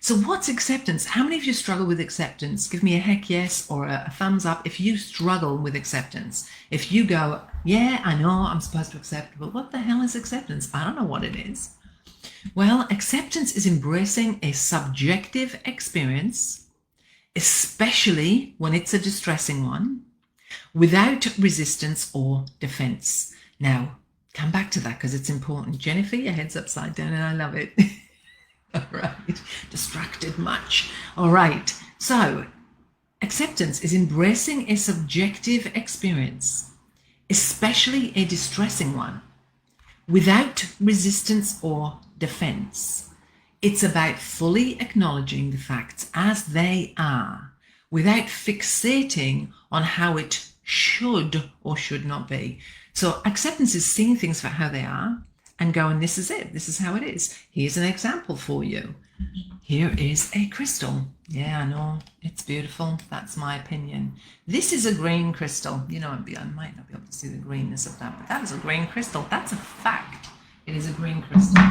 So what's acceptance? How many of you struggle with acceptance? Give me a heck yes or a thumbs up if you struggle with acceptance. If you go, yeah, I know I'm supposed to accept, but what the hell is acceptance? I don't know what it is. Well, acceptance is embracing a subjective experience, especially when it's a distressing one, without resistance or defense. Now, come back to that because it's important. Jennifer, your head's upside down and I love it. All right, distracted much. All right, so acceptance is embracing a subjective experience, especially a distressing one, without resistance or defense. It's about fully acknowledging the facts as they are, without fixating on how it should or should not be. So acceptance is seeing things for how they are and going, this is it, this is how it is. Here's an example for you. Here is a crystal. Yeah, I know, it's beautiful. That's my opinion. This is a green crystal. You know, I might not be able to see the greenness of that, but that is a green crystal. That's a fact. It is a green crystal.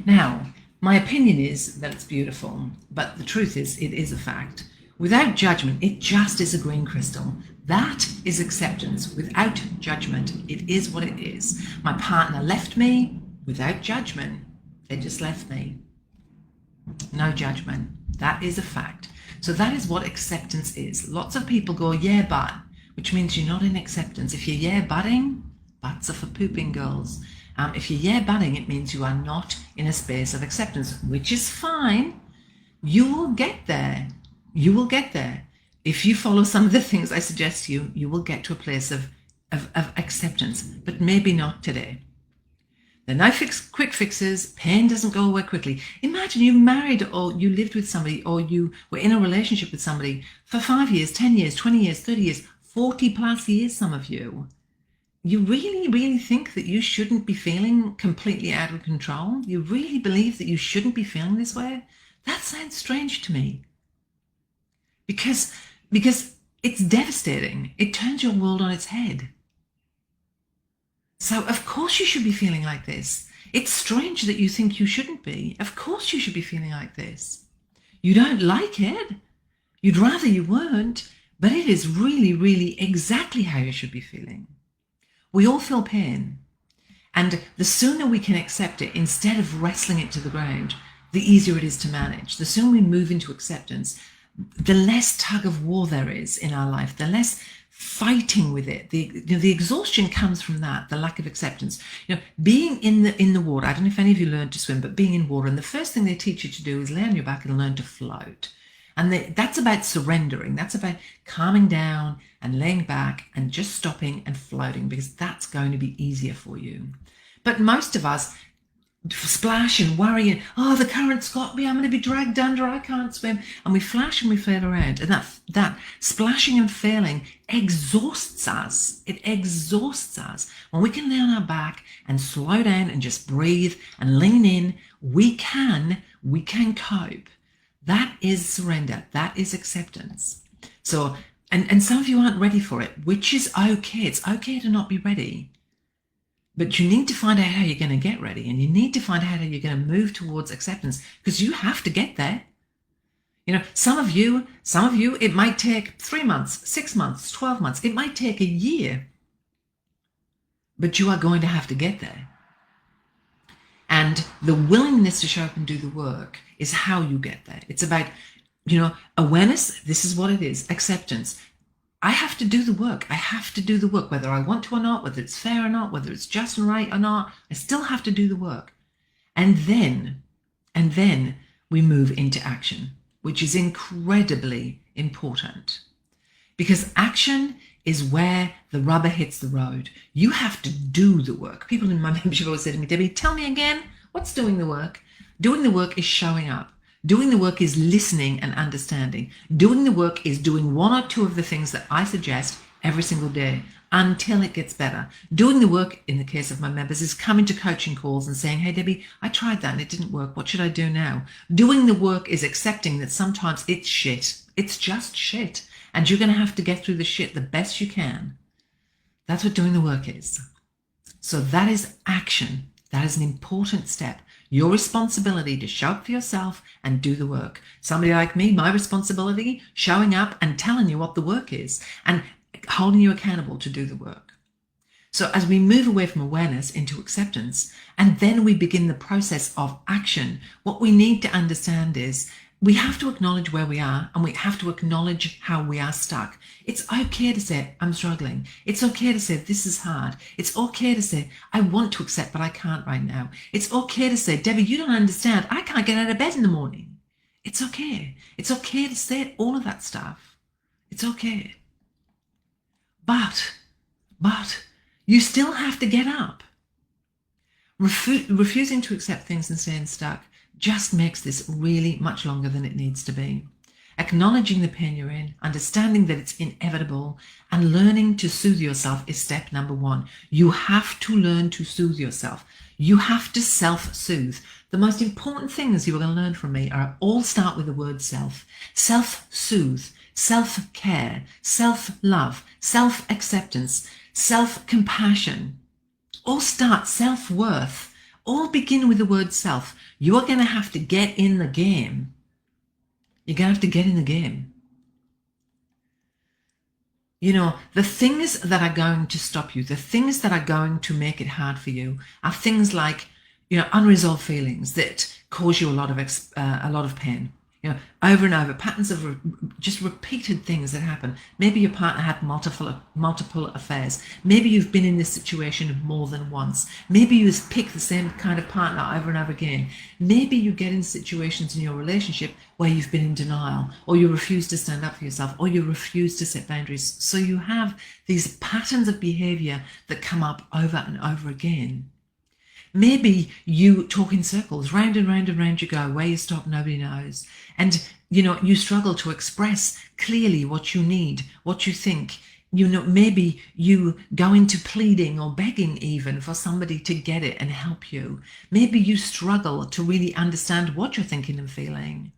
Now, my opinion is that it's beautiful, but the truth is, it is a fact. Without judgment, it just is a green crystal. That is acceptance. Without judgment, it is what it is. My partner left me without judgment. They just left me. No judgment. That is a fact. So that is what acceptance is. Lots of people go, yeah, but, which means you're not in acceptance. If you're yeah, butting, butts are for pooping girls. If you're yeah, butting, it means you are not in a space of acceptance, which is fine. You will get there. You will get there. If you follow some of the things I suggest to you, you will get to a place of acceptance, but maybe not today. There are no quick fixes. Pain doesn't go away quickly. Imagine you married or you lived with somebody or you were in a relationship with somebody for 5 years, 10 years, 20 years, 30 years, 40 plus years, some of you. You really, really think that you shouldn't be feeling completely out of control? You really believe that you shouldn't be feeling this way? That sounds strange to me. Because it's devastating. It turns your world on its head. So of course you should be feeling like this. It's strange that you think you shouldn't be. Of course you should be feeling like this. You don't like it. You'd rather you weren't, but it is really, really exactly how you should be feeling. We all feel pain. And the sooner we can accept it instead of wrestling it to the ground, the easier it is to manage. The sooner we move into acceptance, the less tug of war there is in our life, the less fighting with it. The exhaustion comes from that, the lack of acceptance. Being in the water, I don't know if any of you learned to swim, but being in water, and the first thing they teach you to do is lay on your back and learn to float. And that's about surrendering. That's about calming down and laying back and just stopping and floating, because that's going to be easier for you. But most of us splash and worry and, oh, the current's got me, I'm going to be dragged under, I can't swim. And we flash and we flail around. And that splashing and failing exhausts us. It exhausts us. When we can lay on our back and slow down and just breathe and lean in, we can cope. That is surrender. That is acceptance. So, and some of you aren't ready for it, which is okay. It's okay to not be ready. But you need to find out how you're going to get ready, and you need to find out how you're going to move towards acceptance, because you have to get there. Some of you, it might take 3 months, 6 months, 12 months. It might take a year, but you are going to have to get there. And the willingness to show up and do the work is how you get there. It's about, awareness. This is what it is. Acceptance. I have to do the work. I have to do the work, whether I want to or not, whether it's fair or not, whether it's just and right or not. I still have to do the work. And then we move into action, which is incredibly important, because action is where the rubber hits the road. You have to do the work. People in my membership always say to me, Debbie, tell me again, what's doing the work? Doing the work is showing up. Doing the work is listening and understanding. Doing the work is doing 1 or 2 of the things that I suggest every single day until it gets better. Doing the work, in the case of my members, is coming to coaching calls and saying, hey, Debbie, I tried that and it didn't work. What should I do now? Doing the work is accepting that sometimes it's shit. It's just shit. And you're going to have to get through the shit the best you can. That's what doing the work is. So that is action. That is an important step Your responsibility to show up for yourself and do the work. Somebody like me, my responsibility, showing up and telling you what the work is and holding you accountable to do the work. So as we move away from awareness into acceptance, and then we begin the process of action, what we need to understand is we have to acknowledge where we are, and we have to acknowledge how we are stuck. It's okay to say, I'm struggling. It's okay to say, this is hard. It's okay to say, I want to accept, but I can't right now. It's okay to say, Debbie, you don't understand. I can't get out of bed in the morning. It's okay. It's okay to say all of that stuff. It's okay. But you still have to get up. Refusing to accept things and staying stuck just makes this really much longer than it needs to be. Acknowledging the pain you're in, understanding that it's inevitable, and learning to soothe yourself is step number one. You have to learn to soothe yourself. You have to self-soothe. The most important things you are going to learn from me are all start with the word self. Self-soothe, self-care, self-love, self-acceptance, self-compassion. All start self-worth. All begin with the word self. You are going to have to get in the game. You're going to have to get in the game. You know, the things that are going to stop you, the things that are going to make it hard for you are things like, unresolved feelings that cause you a lot of pain. Over and over, patterns of just repeated things that happen. Maybe your partner had multiple affairs. Maybe you've been in this situation more than once. Maybe you just pick the same kind of partner over and over again. Maybe you get in situations in your relationship where you've been in denial, or you refuse to stand up for yourself, or you refuse to set boundaries. So you have these patterns of behavior that come up over and over again. Maybe you talk in circles, round and round and round you go. Where you stop, nobody knows. And, you struggle to express clearly what you need, what you think. Maybe you go into pleading or begging even for somebody to get it and help you. Maybe you struggle to really understand what you're thinking and feeling.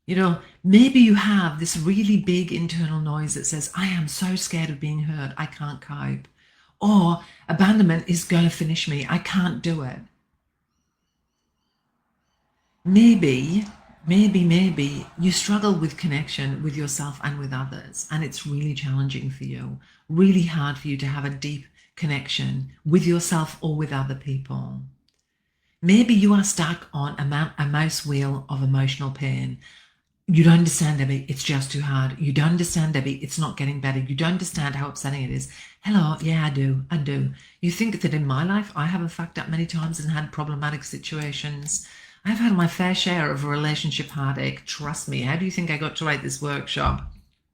Maybe you have this really big internal noise that says, I am so scared of being hurt, I can't cope. Or abandonment is going to finish me. I can't do it. Maybe you struggle with connection with yourself and with others, and it's really challenging for you, really hard for you to have a deep connection with yourself or with other people. Maybe you are stuck on a mouse wheel of emotional pain. You don't understand, Debbie, it's just too hard. You don't understand, Debbie, it's not getting better. You don't understand how upsetting it is. Hello, yeah, I do. You think that in my life, I haven't fucked up many times and had problematic situations. I've had my fair share of relationship heartache. Trust me. How do you think I got to write this workshop?